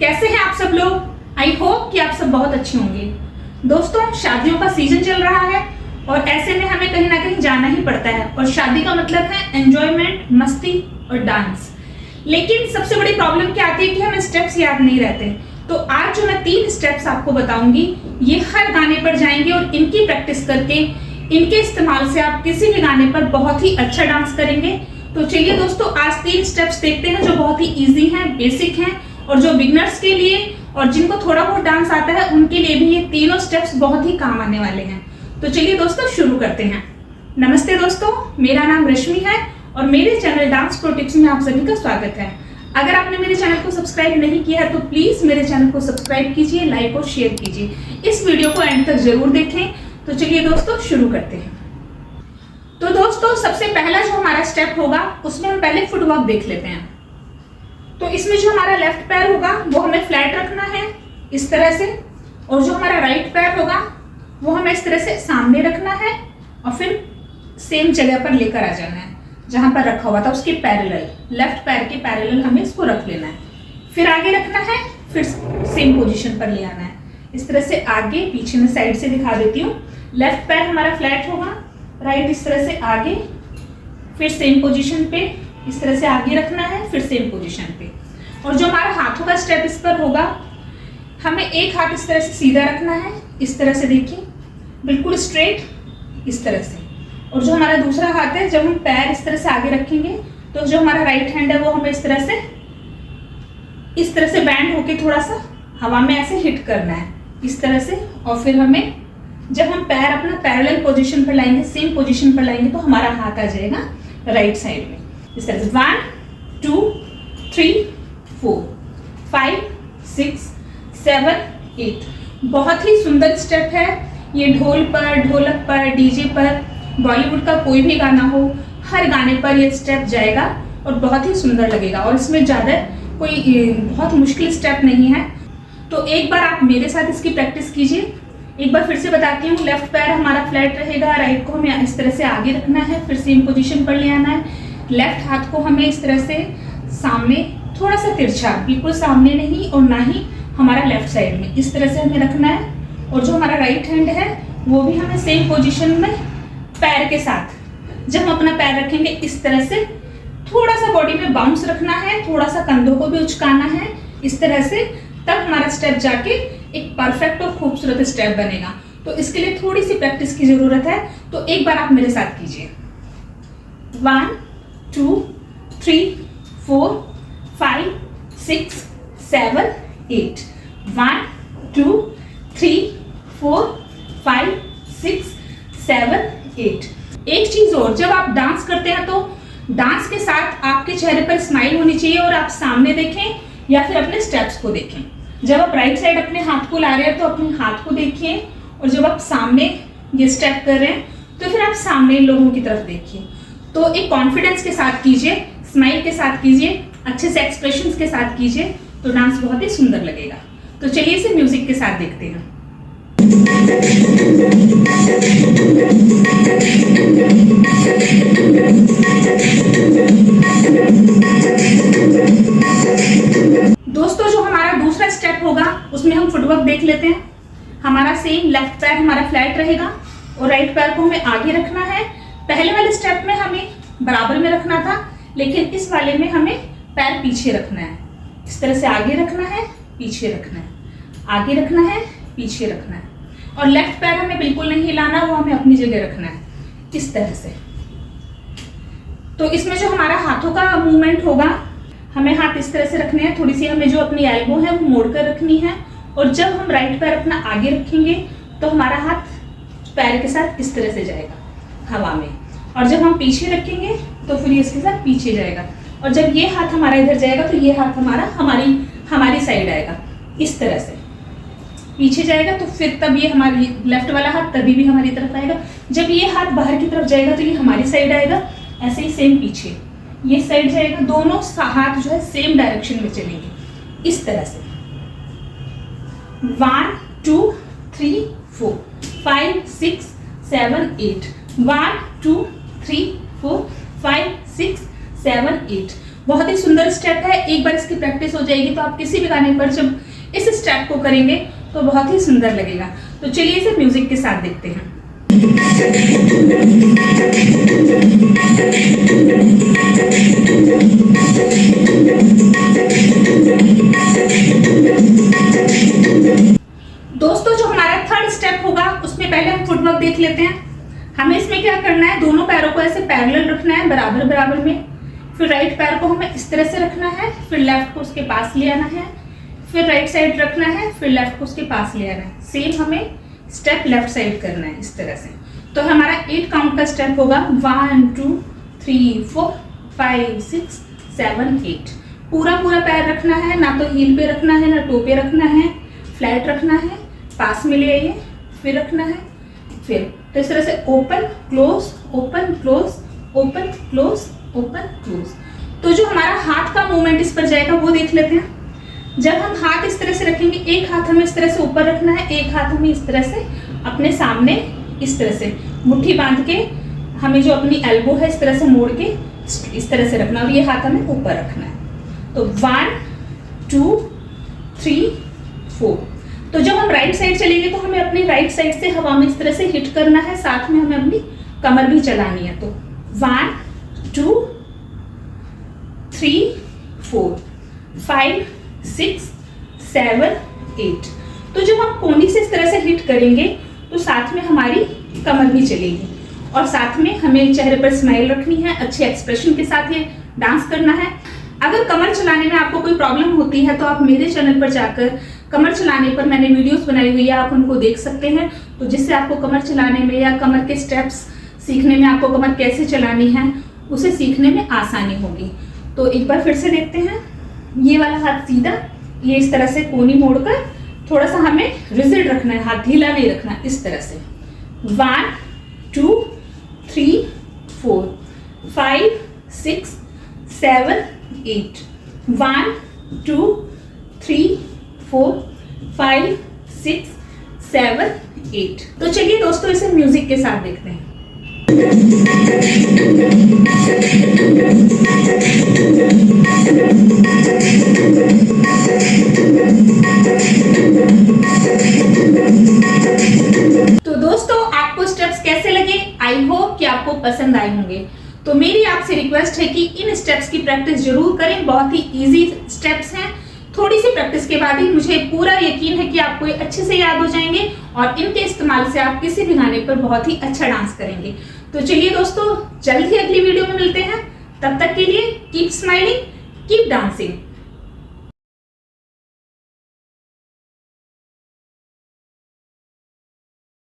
कैसे हैं आप सब लोग? आई होप कि आप सब बहुत अच्छे होंगे। दोस्तों, शादियों का सीजन चल रहा है और ऐसे में हमें कहीं ना कहीं जाना ही पड़ता है और शादी का मतलब है एंजॉयमेंट, मस्ती और डांस। लेकिन सबसे बड़ी प्रॉब्लम क्या आती है कि हमें स्टेप्स याद नहीं रहते। तो आज जो मैं 3 स्टेप्स आपको बताऊंगी, ये हर गाने पर जाएंगे और इनकी प्रैक्टिस करके इनके इस्तेमाल से आप किसी भी गाने पर बहुत ही अच्छा डांस करेंगे। तो चलिए दोस्तों, आज 3 स्टेप्स देखते हैं जो बहुत ही इजी हैं, बेसिक हैं और जो बिगनर्स के लिए और जिनको थोड़ा बहुत डांस आता है उनके लिए भी ये तीनों स्टेप्स बहुत ही काम आने वाले हैं। तो चलिए दोस्तों, शुरू करते हैं। नमस्ते दोस्तों, मेरा नाम रश्मि है और मेरे चैनल डांस प्रो टिप्स में आप सभी का स्वागत है। अगर आपने मेरे चैनल को सब्सक्राइब नहीं किया है तो प्लीज मेरे चैनल को सब्सक्राइब कीजिए, लाइक और शेयर कीजिए। इस वीडियो को एंड तक जरूर देखें। तो चलिए दोस्तों, शुरू करते हैं। तो दोस्तों, सबसे पहला जो हमारा स्टेप होगा उसमें हम पहले फुटवर्क देख लेते हैं। तो इसमें जो हमारा लेफ्ट पैर होगा वो हमें फ्लैट रखना है इस तरह से, और जो हमारा राइट पैर होगा वो हमें इस तरह से सामने रखना है और फिर सेम जगह पर लेकर आ जाना है जहां पर रखा हुआ था उसके पैरेलल, लेफ्ट पैर के पैरेलल हमें इसको रख लेना है। फिर आगे रखना है, फिर सेम पोजीशन पर ले आना है इस तरह से आगे पीछे। में साइड से दिखा देती हूँ। लेफ्ट पैर हमारा फ्लैट होगा, राइट इस तरह से आगे, फिर सेम पोजीशन पे इस तरह से आगे रखना है, फिर सेम पोजीशन पे। और जो हमारा हाथों का स्टेप इस पर होगा, हमें एक हाथ इस तरह से सीधा रखना है इस तरह से, देखिए बिल्कुल स्ट्रेट इस तरह से। और जो हमारा दूसरा हाथ है, जब हम पैर इस तरह से आगे रखेंगे तो जो हमारा राइट हैंड है वो हमें इस तरह से बैंड होके थोड़ा सा हवा में ऐसे हिट करना है इस तरह से। और फिर हमें जब हम पैर अपना पैरेलल पोजीशन पर लाएंगे, सेम पोजीशन पर लाएंगे, तो हमारा हाथ आ जाएगा राइट साइड में इस तरह से। 1 2 3 4 5 6 7 8। बहुत ही सुंदर स्टेप है ये। ढोल पर, ढोलक पर, डीजे पर, बॉलीवुड का कोई भी गाना हो, हर गाने पर ये स्टेप जाएगा और बहुत ही सुंदर लगेगा। और इसमें ज़्यादा कोई बहुत मुश्किल स्टेप नहीं है। तो एक बार आप मेरे साथ इसकी प्रैक्टिस कीजिए। एक बार फिर से बताती हूँ। लेफ्ट पैर हमारा फ्लैट रहेगा, राइट को हमें इस तरह से आगे रखना है, फिर सेम पोजीशन पर ले आना है। लेफ्ट हाथ को हमें इस तरह से सामने, थोड़ा सा तिरछा, बिल्कुल सामने नहीं और ना ही हमारा लेफ्ट साइड में, इस तरह से हमें रखना है। और जो हमारा राइट हैंड है वो भी हमें सेम पोजीशन में पैर के साथ, जब हम अपना पैर रखेंगे इस तरह से, थोड़ा सा बॉडी में बाउंस रखना है, थोड़ा सा कंधों को भी उचकाना है इस तरह से, तब हमारा स्टेप जाके एक परफेक्ट और खूबसूरत स्टेप बनेगा। तो इसके लिए थोड़ी सी प्रैक्टिस की जरूरत है। तो एक बार आप मेरे साथ कीजिए। 1 2 3 4 5 6 7 8। 1 2 3 4 5 6 7 8। एक चीज और, जब आप डांस करते हैं तो डांस के साथ आपके चेहरे पर स्माइल होनी चाहिए और आप सामने देखें या फिर अपने स्टेप्स को देखें। जब आप राइट साइड अपने हाथ को ला रहे हैं तो अपने हाथ को देखिए, और जब आप सामने ये स्टेप कर रहे हैं तो फिर आप सामने लोगों की तरफ देखिए। तो एक कॉन्फिडेंस के साथ कीजिए, स्माइल के साथ कीजिए, अच्छे से एक्सप्रेशंस के साथ कीजिए, तो डांस बहुत ही सुंदर लगेगा। तो चलिए इसे म्यूजिक के साथ देखते हैं। दोस्तों, जो हमारा दूसरा स्टेप होगा उसमें हम फुटवर्क देख लेते हैं। हमारा सेम लेफ्ट पैर हमारा फ्लैट रहेगा और राइट पैर को हमें आगे रखना है। पहले वाले स्टेप में हमें बराबर में रखना था, लेकिन इस वाले में हमें पैर पीछे रखना है इस तरह से। आगे रखना है, पीछे रखना है, आगे रखना है, पीछे रखना है। और लेफ्ट पैर हमें बिल्कुल नहीं हिलाना, वो हमें अपनी जगह रखना है इस तरह से। तो इसमें जो हमारा हाथों का मूवमेंट होगा, हमें हाथ इस तरह से रखने हैं, थोड़ी सी हमें जो अपनी एल्बो है वो मोड़कर रखनी है। और जब हम राइट पैर अपना आगे रखेंगे तो हमारा हाथ पैर के साथ इस तरह से जाएगा हवा में, और जब हम पीछे रखेंगे तो फिर ये इसके साथ पीछे जाएगा। और जब ये हाथ हमारा इधर जाएगा तो ये हाथ हमारा हमारी साइड आएगा इस तरह से, पीछे जाएगा। तो फिर तब ये हमारी लेफ्ट वाला हाथ तभी भी हमारी तरफ आएगा। जब ये हाथ बाहर की तरफ जाएगा तो ये हमारी साइड आएगा। ऐसे ही सेम पीछे ये साइड जाएगा। दोनों हाथ जो है सेम डायरेक्शन में चलेंगे इस तरह से। 1 2 3 4 5 6 7 8। 1 2 3 4 5 6 7 8। बहुत ही सुंदर स्टेप है। एक बार इसकी प्रैक्टिस हो जाएगी तो आप किसी भी गाने पर जब इस स्टेप को करेंगे तो बहुत ही सुंदर लगेगा। तो चलिए इसे म्यूजिक के साथ देखते हैं। दोस्तों जो हमारा थर्ड स्टेप होगा उसमें पहले हम फुटवर्क देख लेते हैं। हमें इसमें क्या करना है, दोनों पैरों को ऐसे पैरेलल रखना है, बराबर बराबर में। फिर राइट पैर को हमें इस तरह से रखना है, फिर लेफ्ट को उसके पास ले आना है, फिर राइट साइड रखना है, फिर लेफ्ट को उसके पास ले आना है। सेम हमें स्टेप लेफ्ट साइड करना है इस तरह से। तो हमारा 8 काउंट का स्टेप होगा 1 2 3 4 5 6 7 8। पूरा पैर रखना है, ना तो हील पे रखना है ना टो पे रखना है, फ्लैट रखना है, पास में ले आइए, फिर रखना है, फिर तो इस तरह से open close open close open close open close. तो जो हमारा हाथ का मूवमेंट इस पर जाएगा वो देख लेते हैं। जब हम हाथ इस तरह से रखेंगे, एक हाथ हमें इस तरह से ऊपर रखना है, एक हाथ हमें इस तरह से अपने सामने इस तरह से मुट्ठी बांध के हमें जो अपनी एल्बो है इस तरह से मोड़ के इस तरह से रखना, और ये हाथ हमें ऊपर रखना है। तो 1 2 3 4। तो जब हम राइट साइड चलेंगे तो हमें अपनी राइट साइड से हवा में इस तरह से हिट करना है, साथ में हमें अपनी कमर भी चलानी है। तो 1 2 3 4 5 6 7 8। तो जब हम कोहनी से इस तरह से हिट करेंगे तो साथ में हमारी कमर भी चलेगी, और साथ में हमें चेहरे पर स्माइल रखनी है, अच्छे एक्सप्रेशन के साथ ये डांस करना है। अगर कमर चलाने में आपको कोई प्रॉब्लम होती है तो आप मेरे चैनल पर जाकर कमर चलाने पर मैंने वीडियोस बनाई हुई है, आप उनको देख सकते हैं। तो जिससे आपको कमर चलाने में या कमर के स्टेप्स सीखने में, आपको कमर कैसे चलानी है उसे सीखने में आसानी होगी। तो एक बार फिर से देखते हैं। ये वाला हाथ सीधा, ये इस तरह से कोहनी मोड़कर थोड़ा सा हमें रिजिड रखना है, हाथ ढीला नहीं रखना, इस तरह से 1 2 3 4 5 6 7 8 1 2 3 4 5 6 7 8। तो चलिए दोस्तों इसे म्यूजिक के साथ देखते हैं। तो दोस्तों आपको स्टेप्स कैसे लगे? आई होप कि आपको पसंद आए होंगे। तो मेरी आपसे रिक्वेस्ट है कि इन स्टेप्स की प्रैक्टिस जरूर करें। बहुत ही इजी स्टेप्स हैं। थोड़ी सी प्रैक्टिस के बाद ही मुझे पूरा यकीन है कि आपको ये अच्छे से याद हो जाएंगे, और इनके इस्तेमाल से आप किसी भी गाने पर बहुत ही अच्छा डांस करेंगे। तो चलिए दोस्तों, जल्द ही अगली वीडियो में मिलते हैं। तब तक के लिए कीप स्माइलिंग, कीप डांसिंग।